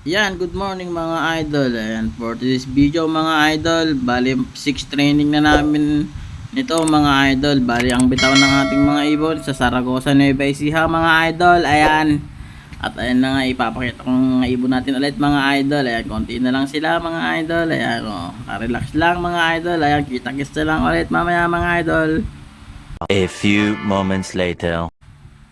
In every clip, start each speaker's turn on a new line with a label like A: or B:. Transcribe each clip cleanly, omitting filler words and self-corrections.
A: Yan, good morning mga idol. Ayan, for this video mga idol, bali 6 training na namin nito mga idol. Bali ang bitaw ng ating mga ibon sa Saragosa, Nueva Ecija mga idol. Ayan. At ayan na nga, ipapakita kong mga ibon natin ulit mga idol. Ayan, konti na lang sila mga idol. Ayan, relax lang mga idol. Ayan, kita-kits na lang ulit mamaya mga idol.
B: A few moments later.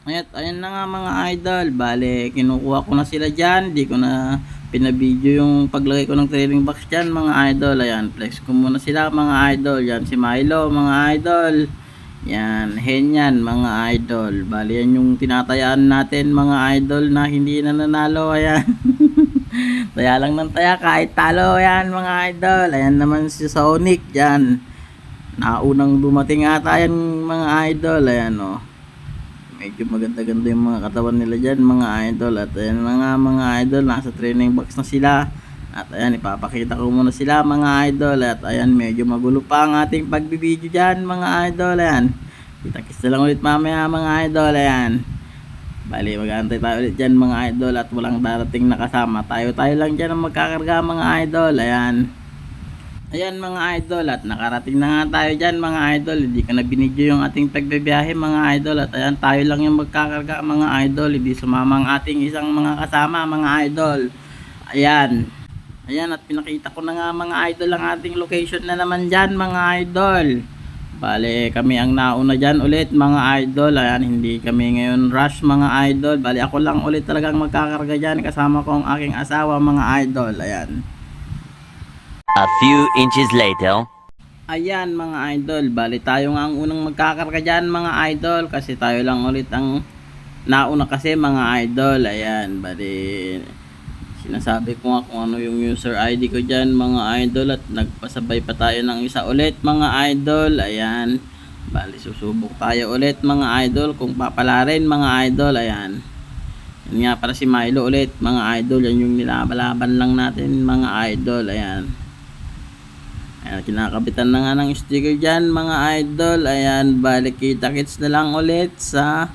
A: Ayan na nga mga idol. Bale, kinukuha ko na sila dyan. Di ko na pinabidyo yung paglagay ko ng trailing box dyan mga idol. Ayan, flex ko muna sila mga idol. Yan si Milo mga idol. Yan, hen yan mga idol. Bale, yan yung tinatayaan natin mga idol na hindi na nanalo. Ayan. Taya lang ng taya kahit talo. Ayan mga idol. Ayan naman si Sonic dyan. Naunang dumating ata yan mga idol. Ayan medyo maganda-ganda yung mga katawan nila dyan mga idol. At ayan na nga mga idol, nasa training box na sila. At ayan, ipapakita ko muna sila mga idol. At ayan, medyo magulo pa ang ating pagbibideo dyan mga idol. Ayan, kita-kits na lang ulit mamaya mga idol. Ayan, bali mag-aantay tayo ulit dyan mga idol. At walang darating na kasama, tayo lang dyan ang magkakarga mga idol. Ayan mga idol, at nakarating na nga tayo dyan mga idol. Hindi ko na binidyo yung ating pagbibiyahe mga idol. At ayan, tayo lang yung magkakarga mga idol. Hindi sumama ang ating isang mga kasama mga idol. Ayan, at pinakita ko na nga mga idol ang ating location na naman dyan mga idol. Bale, kami ang nauna dyan ulit mga idol. Ayan, hindi kami ngayon rush mga idol. Bale, ako lang ulit talagang magkakarga dyan, kasama ko ang aking asawa mga idol. Ayan,
B: A few inches later.
A: ayan mga idol, bali tayo nga ang unang magkakarga dyan mga idol. Kasi tayo lang ulit ang nauna kasi mga idol. Ayan, bali sinasabi ko nga kung ano yung user ID ko dyan mga idol. At nagpasabay pa tayo ng isa ulit mga idol. Ayan, bali susubok tayo ulit mga idol kung papalarin mga idol. Ayan, yun nga para si Milo ulit mga idol. Yan yung nilabalaban lang natin mga idol. Ayan, kinakabitan na nga ng sticker dyan mga idol. Ayan, balik kita-kits na lang ulit sa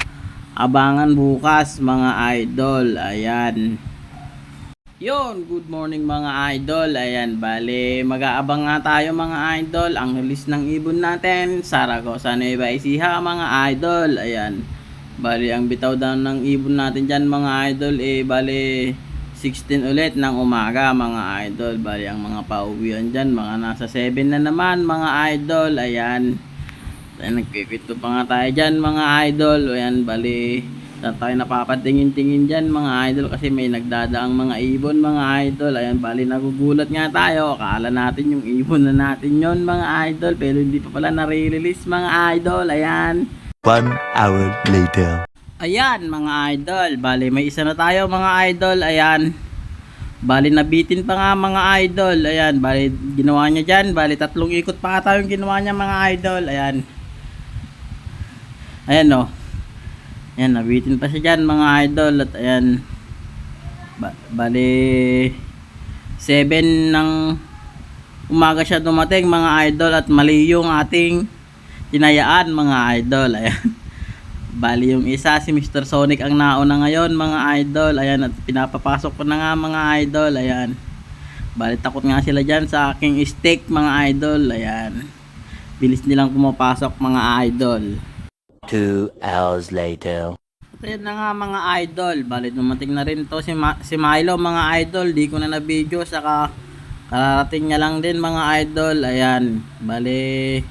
A: abangan bukas mga idol. Ayan, yun, good morning mga idol. Ayan, bali mag-aabang nga tayo mga idol. Ang release ng ibon natin, Saragosa, Nueva Ecija mga idol. Ayan, bali ang bitaw down ng ibon natin dyan mga idol bali 16 ulit ng umaga mga idol. Bali ang mga pauwian dyan, mga nasa 7 na naman mga idol. Ayan, nagpipito pa nga tayo dyan mga idol. Ayan, bali tayo napapatingin-tingin dyan mga idol kasi may nagdadaang mga ibon mga idol. Ayan, bali nagugulat nga tayo, akala natin yung ibon na natin yon mga idol, pero hindi pa pala nare-release mga idol. Ayan,
B: 1 hour later.
A: ayan mga idol, bali may isa na tayo mga idol. Ayan, bali nabitin pa nga mga idol. Ayan, bali ginawa niya dyan, bali 3 ikot pa tayo yung ginawa niya mga idol. Ayan, ayan nabitin pa siya dyan mga idol. At ayan, bali 7 ng umaga siya dumating mga idol. At mali yung ating tinayaan mga idol. Ayan, bali yung isa si Mr. Sonic ang nauna ngayon mga idol. Ayan, at pinapapasok ko na nga mga idol. Ayan, bali takot nga sila dyan sa aking stick mga idol. Ayan, bilis nilang pumapasok mga idol.
B: 2 hours later.
A: Ayan na nga mga idol, bali dumating na rin to si Milo mga idol. Di ko na na-video, saka kararating niya lang din mga idol. Ayan, bali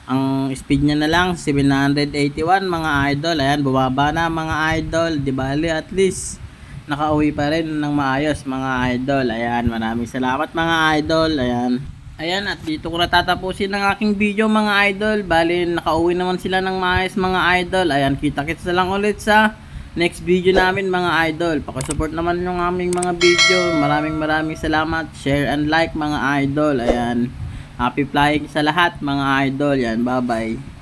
A: ang speed niya na lang 781 mga idol. Ayan, bumaba na mga idol. Di bali at least nakauwi pa rin ng maayos mga idol. Ayan, maraming salamat mga idol. Ayan, at dito ko na tatapusin ang aking video mga idol. Bali nakauwi naman sila ng maayos mga idol. Ayan, kita-kits na lang ulit sa next video namin mga idol. Pakisupport naman yung aming mga video. Maraming salamat. Share and like mga idol. Ayan, happy flying sa lahat mga idol. Yan, bye bye.